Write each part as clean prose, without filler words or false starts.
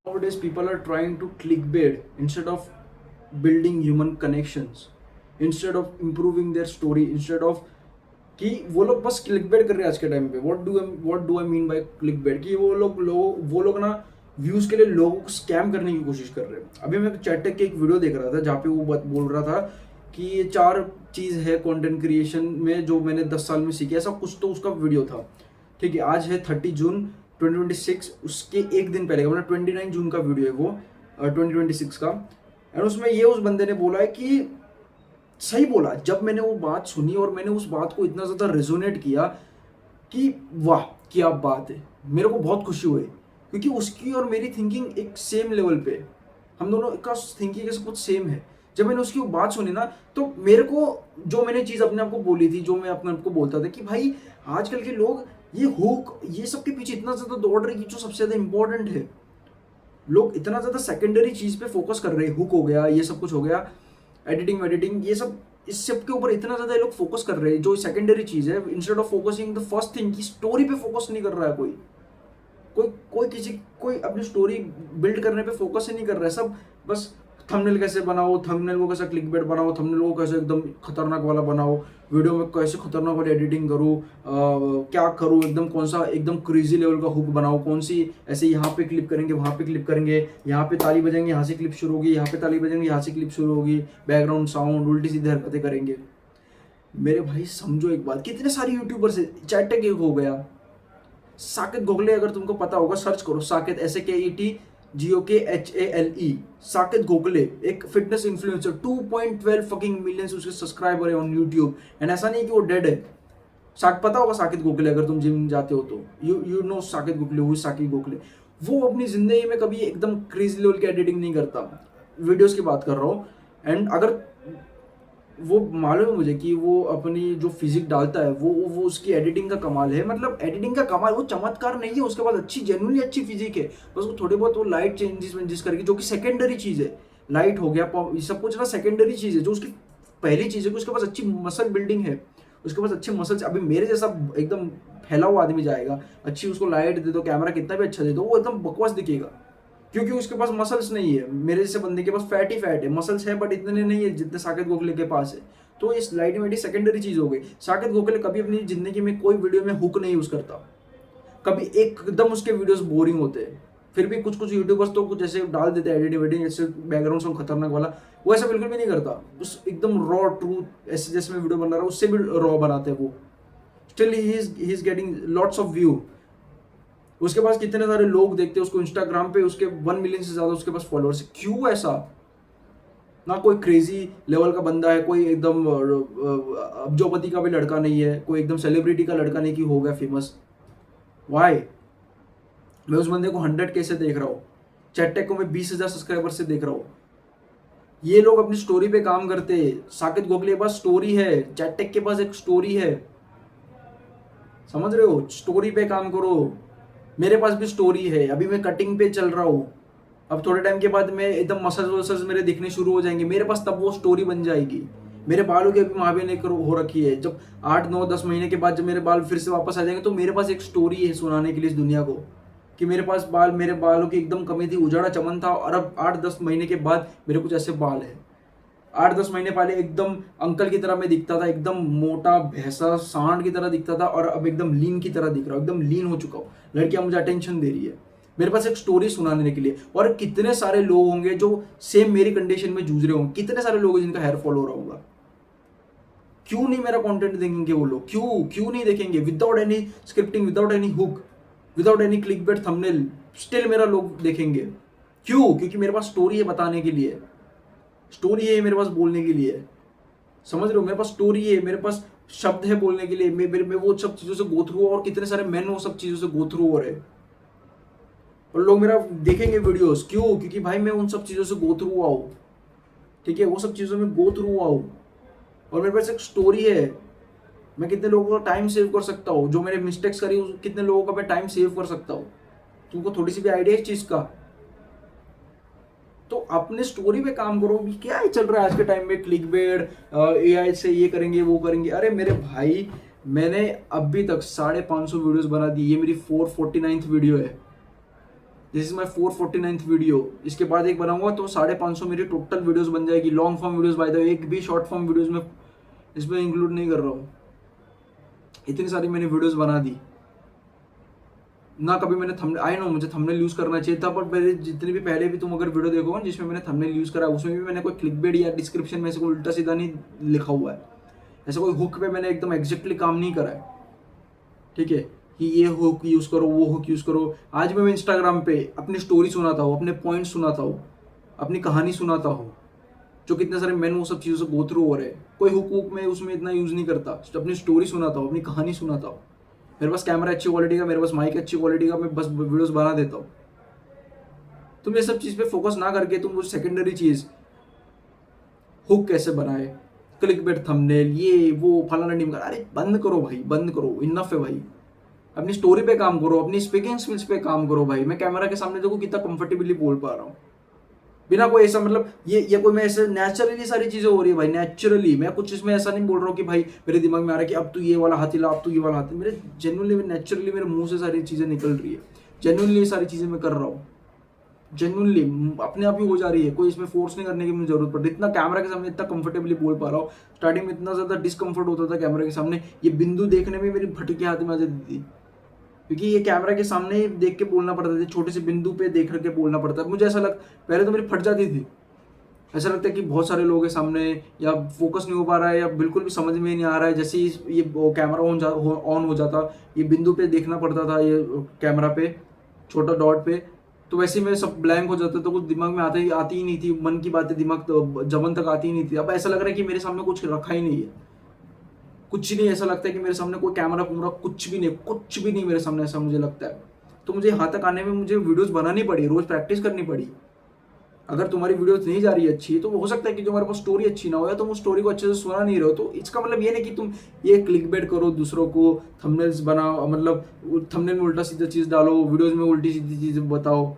Nowadays, people are trying to clickbait instead of building human connections, instead of improving their story, instead of कि वो लोग बस clickbait कर रहे हैं आज के टाइम पे. What do I mean by clickbait कि वो लोग ना व्यूज के लिए लोगों को स्कैम करने की कोशिश कर रहे हैं. अभी मैं चैटेक के एक वीडियो देख रहा था जहाँ पे वो बोल रहा था कि ये 4 चीज़ है कंटेंट क्रिएशन में जो मैंने 10 साल में सीखी, ऐसा कुछ तो उसका वीडियो था. ठीक है, आज है 30 जून 2026. उसके एक दिन पहले का मतलब 29 जून का वीडियो है वो 2026 का. एंड उसमें ये उस बंदे ने बोला है कि सही बोला. जब मैंने वो बात सुनी और मैंने उस बात को इतना ज़्यादा रेजोनेट किया कि वाह क्या बात है, मेरे को बहुत खुशी हुई क्योंकि उसकी और मेरी थिंकिंग एक सेम लेवल पे है. हम दोनों का थिंकिंग सब कुछ सेम है. जब मैंने उसकी वो बात सुनी ना तो मेरे को जो मैंने चीज़ अपने आप को बोली थी, जो मैं अपने आप को बोलता था कि भाई आजकल के लोग ये हुक ये सब के पीछे इतना ज़्यादा दौड़ रहे कि जो सबसे ज़्यादा इंपॉर्टेंट है, लोग इतना ज़्यादा सेकेंडरी चीज़ पे फोकस कर रहे हैं. हुक हो गया, ये सब कुछ हो गया, एडिटिंग वेडिटिंग, ये सब इस सब के ऊपर इतना ज़्यादा लोग फोकस कर रहे हैं जो सेकेंडरी चीज़ है, instead of focusing the first thing की स्टोरी पे फोकस नहीं कर रहा है. कोई अपनी स्टोरी बिल्ड करने पे फोकस ही नहीं कर रहा है. सब बस थंबनेल कैसे बनाओ, थंबनेल को कैसे क्लिकबेट बनाओ, थंबनेल को कैसे एकदम खतरनाक वाला बनाओ, वीडियो में कैसे खतरनाक वाली एडिटिंग करूँ, क्या करूँ, एकदम कौन सा एकदम क्रेजी लेवल का हुक बनाओ, कौन सी ऐसे यहाँ पे क्लिप करेंगे, वहाँ पे क्लिप करेंगे, यहाँ पे ताली बजेंगे, यहाँ से क्लिप शुरू होगी, यहाँ पे ताली बजेंगे, यहाँ से क्लिप शुरू होगी, बैकग्राउंड साउंड, उल्टी सीधी हरकतें करेंगे. मेरे भाई समझो एक बात, कितने सारे यूट्यूबर्स है. चैटेक एक हो गया, साकेत गोखले, अगर तुमको पता होगा सर्च करो साकेत, SAKET GOKHALE, साकेत गोखले एक फिटनेस इन्फ्लुएंसर. 2.12 फकिंग मिलियन उसके सब्सक्राइबर है ऑन यूट्यूब. एंड ऐसा नहीं कि वो डेड है. पता होगा साकेत गोखले, अगर तुम जिम जाते हो तो यू नो साकेत गोखले. वो साकेत गोखले वो अपनी जिंदगी में कभी एकदम क्रेजी लेवल की एडिटिंग नहीं करता. वीडियोस की बात कर रहा हूँ. एंड अगर वो मालूम है मुझे कि वो अपनी जो फिजिक डालता है वो उसकी एडिटिंग का कमाल है. मतलब एडिटिंग का कमाल, वो चमत्कार नहीं है. उसके बाद अच्छी जेन्युइनली अच्छी फिजिक है, बस वो थोड़े बहुत वो लाइट चेंजेस वेंजेस करके, जो कि सेकेंडरी चीज़ है. लाइट हो गया, ये सब कुछ ना सेकेंडरी चीज़ है. जो उसकी पहली चीज़ है कि उसके पास अच्छी मसल बिल्डिंग है, उसके पास अच्छे मसल्स. अभी मेरे जैसा एकदम फैला हुआ आदमी जाएगा, अच्छी उसको लाइट दे दो, कैमरा कितना भी अच्छा दे दो, वो एकदम बकवास दिखेगा क्योंकि उसके पास मसल्स नहीं है. मेरे जैसे बंदे के पास फैट ही फैट है, मसल्स है बट इतने नहीं है जितने साकेत गोखले के पास है. तो इस लाइट वेटी सेकेंडरी चीज हो गई. साकेत गोखले कभी अपनी जिंदगी में कोई वीडियो में हुक नहीं यूज करता. कभी एकदम उसके वीडियोस बोरिंग होते हैं. फिर भी कुछ कुछ यूट्यूबर्स तो कुछ ऐसे डाल देते हैं एडिटिंग वेडिंग, जैसे बैकग्राउंड सॉन्ग खतरनाक वाला, वो ऐसा बिल्कुल भी नहीं करता. उस एकदम रॉ ट्रूथ, ऐसे जैसे मैं वीडियो बना रहा हूँ उससे भी रॉ बनाते हैं वो. Still he is getting lots of view. उसके पास कितने सारे लोग देखते हैं उसको इंस्टाग्राम पे, उसके 1 मिलियन से ज्यादा उसके पास फॉलोअर्स. क्यों ऐसा? ना कोई क्रेजी लेवल का बंदा है, कोई एकदम अब्जोपति का भी लड़का नहीं है, कोई एकदम सेलिब्रिटी का लड़का नहीं कि हो गया फेमस. वाई? मैं उस बंदे को 100K से देख रहा हूँ, चैटेक को मैं 20,000 सब्सक्राइबर से देख रहा हूँ. ये लोग अपनी स्टोरी पे काम करते हैं. साकेत गोखले के पास स्टोरी है, चैटेक के पास एक स्टोरी है. समझ रहे हो? स्टोरी पे काम करो. मेरे पास भी स्टोरी है. अभी मैं कटिंग पे चल रहा हूँ. अब थोड़े टाइम के बाद मैं एकदम मसल्स वसल्स मेरे दिखने शुरू हो जाएंगे मेरे पास, तब वो स्टोरी बन जाएगी. मेरे बालों की अभी महाबे ने हो रखी है. जब 8 9 10 महीने के बाद जब मेरे बाल फिर से वापस आ जाएंगे तो मेरे पास एक स्टोरी है सुनाने के लिए इस दुनिया को कि मेरे बालों की एकदम कमी थी, उजाड़ा चमन था, और अब 8 10 महीने के बाद मेरे कुछ ऐसे बाल है. 8 10 महीने पहले एकदम अंकल की तरह मैं दिखता था, एकदम मोटा भैंसा सांड की तरह दिखता था, और अब एकदम लीन की तरह दिख रहा हूँ. एकदम लीन हो चुका हूँ. लड़कियां मुझे अटेंशन दे रही है. मेरे पास एक स्टोरी सुनाने के लिए. और कितने सारे लोग होंगे जो सेम मेरी कंडीशन में जूझ रहे होंगे, कितने सारे लोग जिनका हेयर फॉल हो रहा होगा. क्यों नहीं मेरा कंटेंट देखेंगे वो लोग? क्यों नहीं देखेंगे? Without any scripting, without any hook, without any clickbait thumbnail, still मेरा लोग देखेंगे. क्यों? क्योंकि मेरे पास स्टोरी है बताने के लिए. स्टोरी है मेरे पास बोलने के लिए. समझ रहे हो? मेरे पास स्टोरी है, मेरे पास शब्द है बोलने के लिए. मैं वो सब चीजों से गो थ्रू, और कितने सारे मैन वो सब चीजों से गो थ्रू हो रहे, और लोग मेरा देखेंगे वीडियोस. क्यों? क्योंकि भाई मैं उन सब चीज़ों से गो थ्रू हुआ हूँ. ठीक है, वो सब चीज़ों में गो थ्रू हुआ हूँ, और मेरे पास एक स्टोरी है. मैं कितने लोगों का टाइम सेव कर सकता हूँ, जो मैंने मिस्टेक्स करी कितने लोगों का मैं टाइम सेव कर सकता हूँ. तुमको थोड़ी सी भी आइडिया इस चीज़ का? तो अपने स्टोरी पे काम करो. क्या ही चल रहा है आज के टाइम में, क्लिकबेट, AI से ये करेंगे वो करेंगे. अरे मेरे भाई, मैंने अभी तक 550 वीडियोस बना दी. ये मेरी 449th वीडियो है. This is my 449th video. इसके बाद एक बनाऊंगा तो 550 मेरी टोटल वीडियोस बन जाएगी। Long form videos by the way, एक भी शॉर्ट फॉर्म वीडियोस में इसमें इंक्लूड नहीं कर रहा हूँ। इतनी सारी मैंने वीडियोस बना दी ना। कभी मैंने थंबनेल, आई नो मुझे थंबनेल यूज करना चाहिए था, पर मेरे जितनी भी पहले भी तुम अगर वीडियो देखोगे जिसमें मैंने थंबनेल यूज करा उसमें भी मैंने कोई क्लिकबेट या डिस्क्रिप्शन में से कोई उल्टा सीधा नहीं लिखा हुआ है। ऐसा कोई हुक पे मैंने एकदम एग्जैक्टली काम नहीं करा है, ठीक है, कि ये हुक यूज करो, वो हुक यूज करो। आज मैं इंस्टाग्राम पे अपनी स्टोरी सुनाता हूँ, अपने पॉइंट सुनाता हूँ, अपनी कहानी सुनाता हूँ, जो कितने सारे मैंने वो सब चीज़ों से गो थ्रू हो रहे हैं। कोई हुक वुक में उसमें इतना यूज नहीं करता, अपनी स्टोरी सुनाता हूँ, अपनी कहानी सुनाता हूँ। मेरे पास कैमरा अच्छी क्वालिटी का, मेरे पास माइक अच्छी क्वालिटी का, मैं बस वीडियोस बना देता हूँ। तुम ये सब चीज़ पे फोकस ना करके तुम वो सेकेंडरी चीज़ हुक कैसे बनाए, क्लिकबेट थंबनेल, ये वो फलाना टीम का, अरे बंद करो भाई, बंद करो, इनफ है भाई। अपनी स्टोरी पे काम करो, अपनी स्पीकिंग स्किल्स पे काम करो भाई। मैं कैमरा के सामने देखो कितना कंफर्टेबली बोल पा रहा हूँ, बिना कोई ऐसा मतलब ये कोई मैं ऐसे नेचुरली सारी चीजें हो रही है भाई, नेचुरली। मैं कुछ इसमें ऐसा नहीं बोल रहा हूँ कि भाई मेरे दिमाग में आ रहा है कि अब तू ये वाला हाथ हिला, अब तू ये वाला हाथ, मेरे जेन्युइनली नेचुरली मेरे मुंह से सारी चीजें निकल रही है। जेन्युइनली सारी चीजें मैं कर रहा हूँ, जेन्युइनली अपने आप ही हो जा रही है। कोई इसमें फोर्स नहीं करने की मुझे जरूरत पड़ती। इतना कैमरा के सामने इतना कंफर्टेबली बोल पा रहा हूँ। स्टार्टिंग में इतना ज्यादा डिस्कंफर्ट होता था कैमरा के सामने, ये बिंदु देखने में मेरी भटकी हाथ में आ जाती थी, क्योंकि ये कैमरा के सामने ही देख के बोलना पड़ता था, छोटे से बिंदु पे देख करके बोलना पड़ता था। मुझे ऐसा लग, पहले तो मेरी फट जाती थी, ऐसा लगता है कि बहुत सारे लोगों के सामने, या फोकस नहीं हो पा रहा है, या बिल्कुल भी समझ में नहीं आ रहा है। जैसे ही ये कैमरा ऑन हो जाता, ये बिंदु पे देखना पड़ता था, ये कैमरा पे छोटा डॉट पे, तो वैसे ही मैं सब ब्लैंक हो जाता, तो कुछ दिमाग में आती ही नहीं थी, मन की बातें दिमाग तो जबन तक आती ही नहीं थी। अब ऐसा लग रहा है कि मेरे सामने कुछ रखा ही नहीं है, कुछ नहीं। ऐसा लगता है कि मेरे सामने कोई कैमरा पूरा कुछ भी नहीं, कुछ भी नहीं मेरे सामने, ऐसा मुझे लगता है। तो मुझे यहाँ तक आने में मुझे वीडियोस बनानी पड़ी, रोज प्रैक्टिस करनी पड़ी। अगर तुम्हारी वीडियोस नहीं जा रही है अच्छी, तो हो सकता है कि तुम्हारे पास स्टोरी अच्छी ना हो, या तुम उस स्टोरी को अच्छे से सुना नहीं रहे हो। तो इसका मतलब ये नहीं कि तुम ये क्लिकबेट करो, दूसरों को थंबनेल्स बनाओ, मतलब थंबनेल में उल्टा सीधा चीज़ डालो, वीडियोस में उल्टी सीधी चीज़ें बताओ,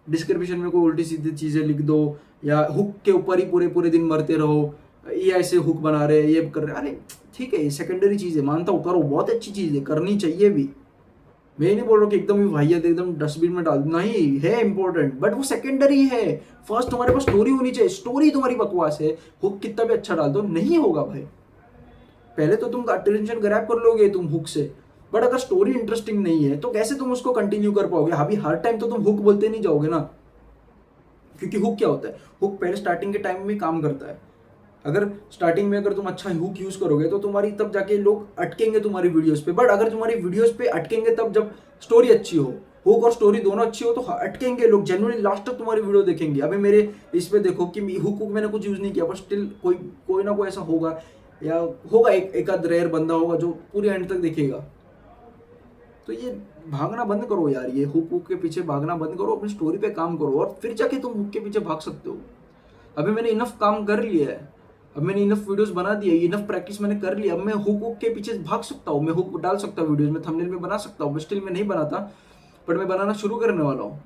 डिस्क्रिप्शन में कोई उल्टी सीधी चीज़ें लिख दो, या हुक के ऊपर ही पूरे पूरे दिन मरते रहो, ये ऐसे हुक बना रहे हैं, ये कर रहे हैं। अरे ठीक है, ये सेकेंडरी चीज़ है, मानता हूँ, करो, बहुत अच्छी चीज़ है, करनी चाहिए भी। मैं नहीं बोल रहा हूँ कि एकदम ही वाहियात एकदम डस्टबिन में डाल, नहीं है इंपॉर्टेंट, बट वो सेकेंडरी है। फर्स्ट तुम्हारे पास स्टोरी होनी चाहिए। स्टोरी तुम्हारी बकवास है, हुक कितना भी अच्छा डाल दो, नहीं होगा भाई। पहले तो तुम अटेंशन ग्रैब कर लोगे तुम हुक से, बट अगर स्टोरी इंटरेस्टिंग नहीं है तो कैसे तुम उसको कंटिन्यू कर पाओगे। अभी हर टाइम तो तुम हुक बोलते नहीं जाओगे ना, क्योंकि हुक क्या होता है, हुक पहले स्टार्टिंग के टाइम में काम करता है। अगर स्टार्टिंग में अगर तुम अच्छा हुक यूज करोगे तो तुम्हारी तब जाके लोग अटकेंगे तुम्हारी वीडियोस पे। बट अगर तुम्हारी वीडियोस पे अटकेंगे तब जब स्टोरी अच्छी हो, हुक और स्टोरी दोनों अच्छी हो, तो अटकेंगे लोग, जेन्युइनली लास्ट तक तुम्हारी वीडियो देखेंगे। अभी मेरे इस पे देखो कि हुक मैंने कुछ यूज नहीं किया, पर स्टिल कोई ना कोई ऐसा होगा, या होगा एक आध रेयर बंदा होगा जो पूरे एंड तक देखेगा। तो ये भागना बंद करो यार, ये हुक के पीछे भागना बंद करो, अपनी स्टोरी पे काम करो, और फिर जाके तुम हुक के पीछे भाग सकते हो। अभी मैंने इनफ काम कर लिया है, अब मैंने इनफ वीडियोस बना दी है, इनफ प्रैक्टिस मैंने कर लिया। अब मैं हुक के पीछे भाग सकता हूँ, मैं हुक डाल सकता हूँ वीडियोस में, थंबनेल में बना सकता हूँ। स्टिल मैं नहीं बनाता, बट मैं बनाना शुरू करने वाला हूँ।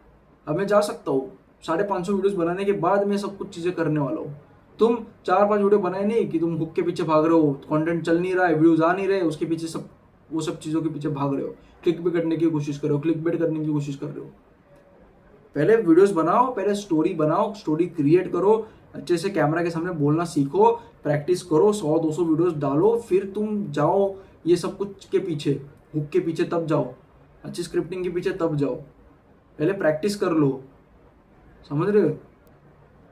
अब मैं जा सकता हूँ 550 वीडियोस बनाने के बाद मैं सब कुछ चीज़ें करने वाला हूँ। तुम 4-5 वीडियो बनाए नहीं कि तुम हुक के पीछे भाग रहे हो, कंटेंट चल नहीं रहा है, व्यूज आ नहीं रहे, उसके पीछे सब वो सब चीज़ों के पीछे भाग रहे हो, क्लिक भी करने की कोशिश कर रहे हो, क्लिक बेट करने की कोशिश कर रहे हो। पहले वीडियोस बनाओ, पहले स्टोरी बनाओ, स्टोरी क्रिएट करो, अच्छे से कैमरा के सामने बोलना सीखो, प्रैक्टिस करो, 100-200 वीडियोस डालो, फिर तुम जाओ ये सब कुछ के पीछे, हुक के पीछे तब जाओ, अच्छी स्क्रिप्टिंग के पीछे तब जाओ। पहले प्रैक्टिस कर लो, समझ रहे हो।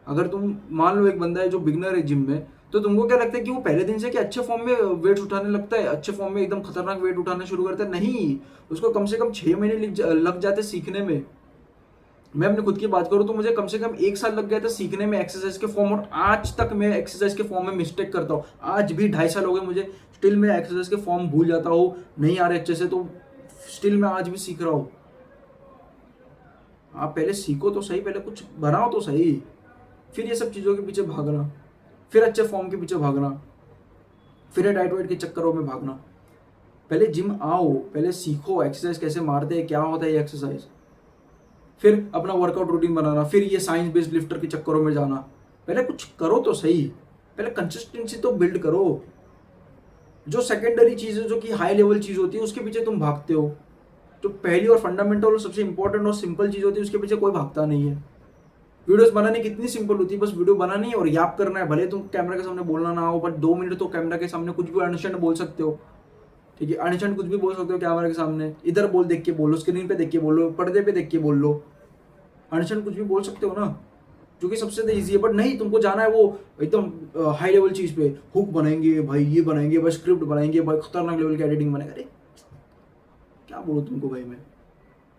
अगर तुम मान लो एक बंदा है जो बिगनर है जिम में, तो तुमको क्या लगता है कि वो पहले दिन से कि अच्छे फॉर्म में वेट उठाने लगता है, अच्छे फॉर्म में एकदम खतरनाक वेट उठाना शुरू करता है? नहीं, उसको कम से कम 6 महीने लग जाते सीखने में। मैं अपनी खुद की बात करूँ तो मुझे कम से कम 1 साल लग गया था सीखने में एक्सरसाइज के फॉर्म, और आज तक मैं एक्सरसाइज के फॉर्म में मिस्टेक करता हूँ। आज भी 2.5 साल हो गए मुझे, स्टिल मैं एक्सरसाइज के फॉर्म भूल जाता हूँ, नहीं आ रहे अच्छे से, तो स्टिल मैं आज भी सीख रहा हूँ। आप पहले सीखो तो सही, पहले कुछ बनाओ तो सही, फिर ये सब चीज़ों के पीछे भागना, फिर अच्छे फॉर्म के पीछे भागना, फिर डाइट वाइट के चक्करों में भागना। पहले जिम आओ, पहले सीखो एक्सरसाइज कैसे मारते हैं, क्या होता है ये एक्सरसाइज, फिर अपना वर्कआउट रूटीन बनाना, फिर ये साइंस बेस्ड लिफ्टर के चक्करों में जाना। पहले कुछ करो तो सही, पहले कंसिस्टेंसी तो बिल्ड करो। जो सेकेंडरी चीज़ है, जो कि हाई लेवल चीज़ होती है, उसके पीछे तुम भागते हो। जो पहली और फंडामेंटल और सबसे इंपॉर्टेंट और सिंपल चीज़ होती है उसके पीछे कोई भागता नहीं है। वीडियोस बनाने कितनी सिंपल होती है, बस वीडियो बनानी है और याद करना है। भले तुम कैमरा के सामने बोलना ना हो, बट 2 मिनट तो कैमरा के सामने कुछ भी अनशन बोल सकते हो। ठीक है, अनशन कुछ भी बोल सकते हो कैमरा के सामने। इधर बोल, देख के बोलो, स्क्रीन पे देख के बोलो, पर्दे पे देख के बोल लो, अनशन कुछ भी बोल सकते हो ना, जो कि सबसे ईजी है। बट नहीं, तुमको जाना है वो एकदम हाई लेवल चीज पे, हुक बनाएंगे भाई, ये बनाएंगे भाई, स्क्रिप्ट बनाएंगे भाई, खतरनाक लेवल की एडिटिंग बनाएंगे। अरे क्या बोलूं तुमको भाई मैं।